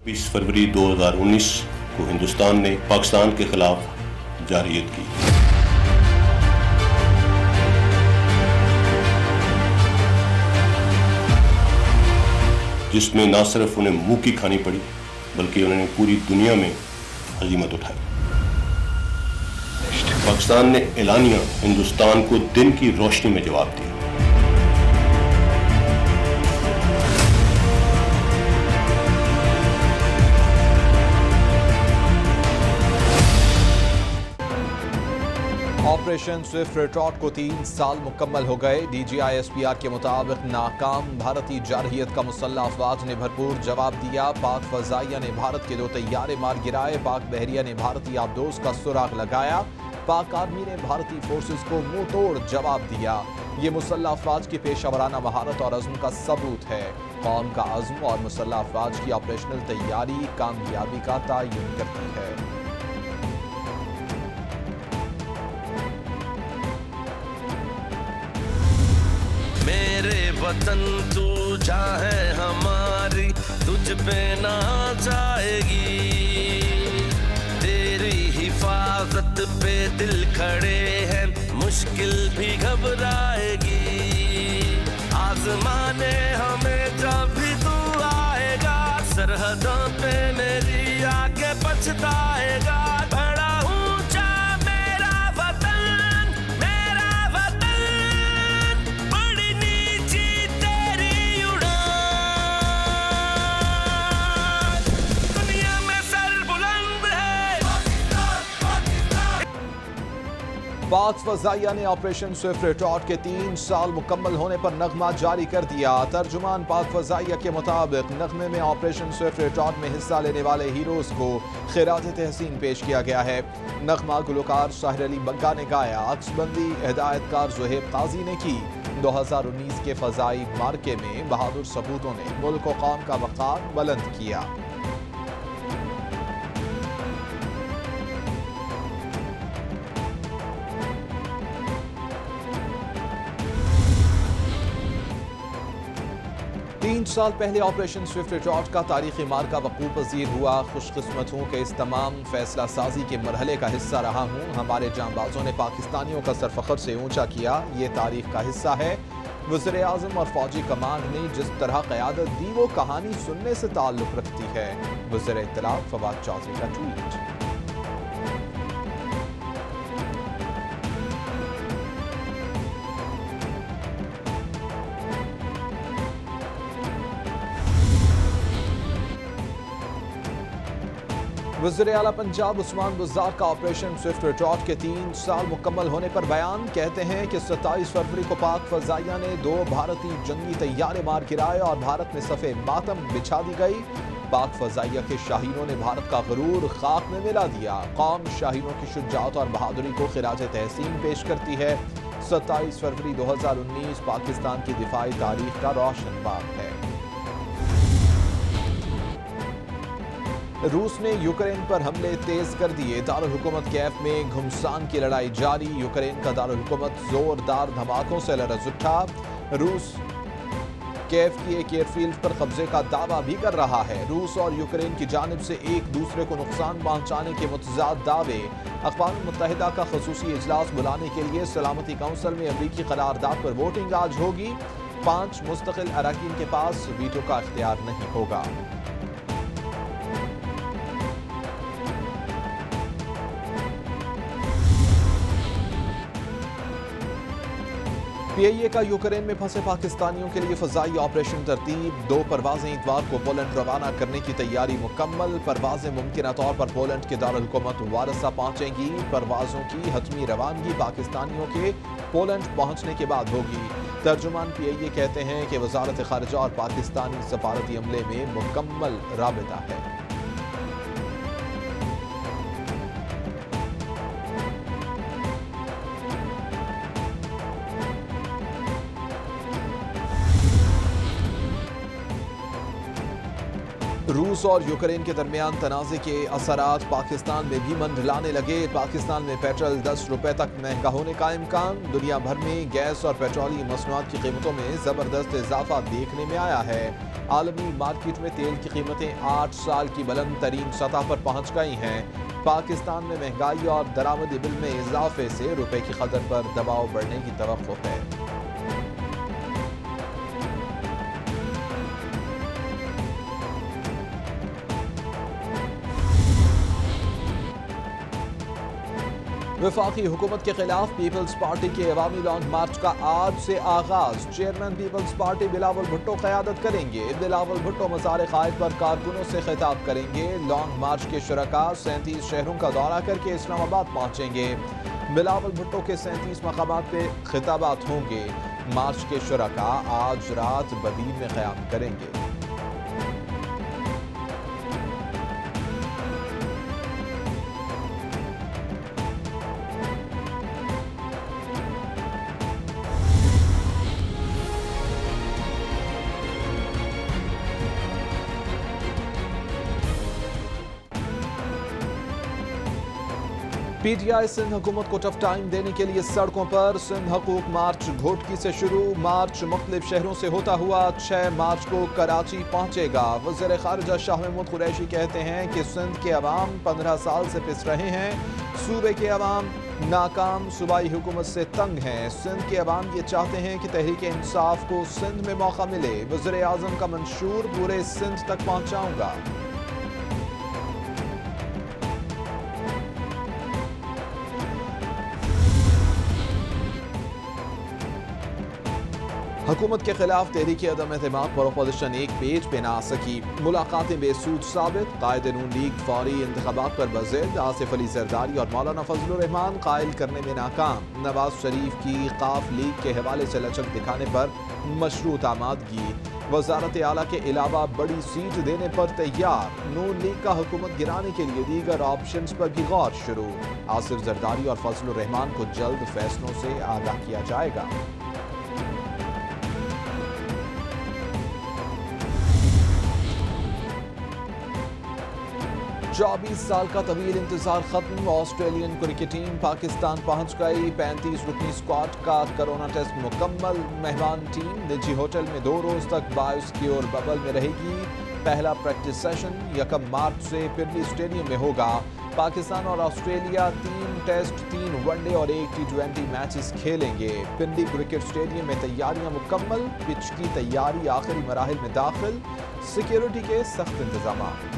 20 फरवरी 2019 को हिंदुस्तान ने पाकिस्तान के खिलाफ जारहियत की। जिसमें न सिर्फ उन्हें मुंह की खानी पड़ी बल्कि उन्होंने पूरी दुनिया में हजीमत उठाई। पाकिस्तान ने एलानिया हिंदुस्तान को दिन की रोशनी में जवाब दिया। ऑपरेशन स्विफ्ट रिटॉर्ट को 3 साल मुकम्मल हो गए। DGISPR के मुताबिक नाकाम भारतीय जारहियत का मुसल्लह अफवाज ने भरपूर जवाब दिया। पाक फजाइया ने भारत के 2 तैयारे मार गिराए। पाक बहरिया ने भारतीय आबदोज का सुराग लगाया। पाक आर्मी ने भारतीय फोर्सेस को मुंह तोड़ जवाब दिया। ये मुसल्लह अफवाज की पेशावराना महारत और अज़्म का सबूत है। कौम का अज़्म और मुसल्लह अफवाज की ऑपरेशनल तैयारी कामयाबी का तयन करती है। मेरे वतन तू चाहे हमारी तुझ पे ना जाएगी। तेरी हिफाजत पे दिल खड़े हैं मुश्किल भी घबराएगी। आजमाने हमें जब भी तू आएगा सरहदों पे मेरी आके पछताएगा। बड़ा ऊंचा मेरा वतन बड़ी नीची तेरी उड़ान। दुनिया में सर बुलंद है। पाक फजाइया ने ऑपरेशन स्विफ्ट रिटॉर्ट के 3 साल मुकम्मल होने पर नगमा जारी कर दिया। तर्जुमान पाक फजाइया के मुताबिक नगमे में ऑपरेशन स्विफ्ट रिटॉर्ट में हिस्सा लेने वाले हीरोज को खिराज तहसीन पेश किया गया है। नगमा गुलकार साहिर अली बग्गा ने गाया। अक्सबंदी हिदायतकार ज़ुहैब काजी ने की। 2019 के फजाई मार्के में बहादुर सपूतों ने मुल्क व कौम का वक़ार बुलंद किया। तीन साल पहले ऑपरेशन स्विफ्ट रिटॉर्ट का तारीखी मार्का वक़ूफ़ पज़ीर हुआ। खुशकिस्मत हूँ कि इस तमाम फैसला साजी के मरहले का हिस्सा रहा हूँ। हमारे जांबाजों ने पाकिस्तानियों का सर फ़ख्र से ऊंचा किया। ये तारीख का हिस्सा है। वज़ीर आज़म और फ़ौजी कमांड ने जिस तरह क़यादत दी वो कहानी सुनने से ताल्लुक़ रखती है। वज़ीर इत्तलात फवाद चौधरी का ट्वीट। वज़ीर आला पंजाब उस्मान बुज़दार का ऑपरेशन स्विफ्ट रिटॉर्ट के 3 साल मुकम्मल होने पर बयान। कहते हैं कि 27 फरवरी को पाक फजाइया ने 2 भारतीय जंगी तैयारे मार गिराए और भारत में सफ़े मातम बिछा दी गई। पाक फजाइया के शाहीनों ने भारत का गरूर खाक में मिला दिया। कौम शाहीनों की शुजाअत और बहादुरी को खिराज तहसीन पेश करती है। 27 फरवरी 2019 पाकिस्तान की दिफाई तारीख का रोशन बाब है। रूस ने यूक्रेन पर हमले तेज कर दिए। दारुल हुकूमत कैफ में घुमसान की लड़ाई जारी। यूक्रेन का दारुल हुकूमत जोरदार धमाकों से लरज़ उठा। रूस कैफ की एक एयरफील्ड पर कब्जे का दावा भी कर रहा है। रूस और यूक्रेन की जानिब से एक दूसरे को नुकसान पहुंचाने के मुतज़ाद दावे। अक़वाम मुत्तहिदा का ख़ुसूसी इजलास बुलाने के लिए सलामती काउंसिल में अमरीकी करारदाद पर वोटिंग आज होगी। 5 मुस्तकिल अरकान के पास वीटो का इख्तियार नहीं होगा। PIA का यूक्रेन में फंसे पाकिस्तानियों के लिए फ़ज़ाई ऑपरेशन तरतीब। 2 परवाज़ें इतवार को पोलैंड रवाना करने की तैयारी मुकम्मल। परवाज़ें मुमकिन तौर पर पोलैंड के दारुल हुकूमत वारसा पहुँचेंगी। परवाज़ों की हतमी रवानगी पाकिस्तानियों के पोलैंड पहुँचने के बाद होगी। तर्जुमान PIA कहते हैं कि वज़ारत ख़ारिजा और पाकिस्तानी सफारती अमले में मुकम्मल राबिता है। रूस और यूक्रेन के दरमियान तनाज़े के असरात पाकिस्तान में भी मंडलाने लगे। पाकिस्तान में पेट्रोल 10 रुपए तक महंगा होने का इम्कान। दुनिया भर में गैस और पेट्रोलियम मसनूआत की कीमतों में ज़बरदस्त इजाफा देखने में आया है। عالمی مارکیٹ میں تیل کی قیمتیں 8 سال کی بلند ترین سطح پر پہنچ گئی ہیں۔ پاکستان میں مہنگائی اور درآمدی بل میں اضافے سے روپے کی قدر پر دباؤ بڑھنے کی توقع ہے۔ وفاقی حکومت کے خلاف پیپلز پارٹی کے عوامی لانگ مارچ کا آج سے آغاز۔ چیئرمین پیپلز پارٹی بلاول بھٹو قیادت کریں گے۔ بلاول بھٹو مزار قائد پر کارکنوں سے خطاب کریں گے۔ لانگ مارچ کے شرکاء 37 شہروں کا دورہ کر کے اسلام آباد پہنچیں گے۔ بلاول بھٹو کے 37 مقامات پہ خطابات ہوں گے۔ مارچ کے شرکاء آج رات بدین میں قیام کریں گے۔ پی ٹی آئی سندھ حکومت کو ٹف ٹائم دینے کے لیے سڑکوں پر۔ سندھ حقوق مارچ گھوٹکی سے شروع۔ مارچ مختلف شہروں سے ہوتا ہوا 6 مارچ کو کراچی پہنچے گا۔ وزیر خارجہ شاہ محمود قریشی کہتے ہیں کہ سندھ کے عوام 15 سال سے پس رہے ہیں۔ صوبے کے عوام ناکام صوبائی حکومت سے تنگ ہیں۔ سندھ کے عوام یہ چاہتے ہیں کہ تحریک انصاف کو سندھ میں موقع ملے۔ وزیر اعظم کا منشور پورے سندھ تک پہنچاؤں گا۔ حکومت کے خلاف تحریک عدم اعتماد پر اپوزیشن ایک پیج پہ نہ آ سکی۔ ملاقاتیں بے سود ثابت۔ قائد نون لیگ فوری انتخابات پر بضد۔ آصف علی زرداری اور مولانا فضل الرحمان قائل کرنے میں ناکام۔ نواز شریف کی قاف لیگ کے حوالے سے لچک دکھانے پر مشروط آمادگی۔ وزارت اعلیٰ کے علاوہ بڑی سیٹ دینے پر تیار۔ نون لیگ کا حکومت گرانے کے لیے دیگر آپشنز پر بھی غور شروع۔ آصف زرداری اور فضل الرحمان کو جلد فیصلوں سے آگاہ کیا جائے گا۔ 24 سال کا طویل انتظار ختم۔ آسٹریلین کرکٹ ٹیم پاکستان پہنچ گئی۔ 35 رکنی اسکواڈ کا کرونا ٹیسٹ مکمل۔ مہمان ٹیم نجی ہوٹل میں 2 روز تک بایوسکیور ببل میں رہے گی۔ پہلا پریکٹس سیشن 1 مارچ سے پنڈی اسٹیڈیم میں ہوگا۔ پاکستان اور آسٹریلیا 3 ٹیسٹ 3 ون ڈے اور 1 T20 میچز کھیلیں گے۔ پنڈی کرکٹ اسٹیڈیم میں تیاریاں مکمل۔ پچ کی تیاری آخری مراحل میں داخل۔ سیکیورٹی کے سخت انتظامات۔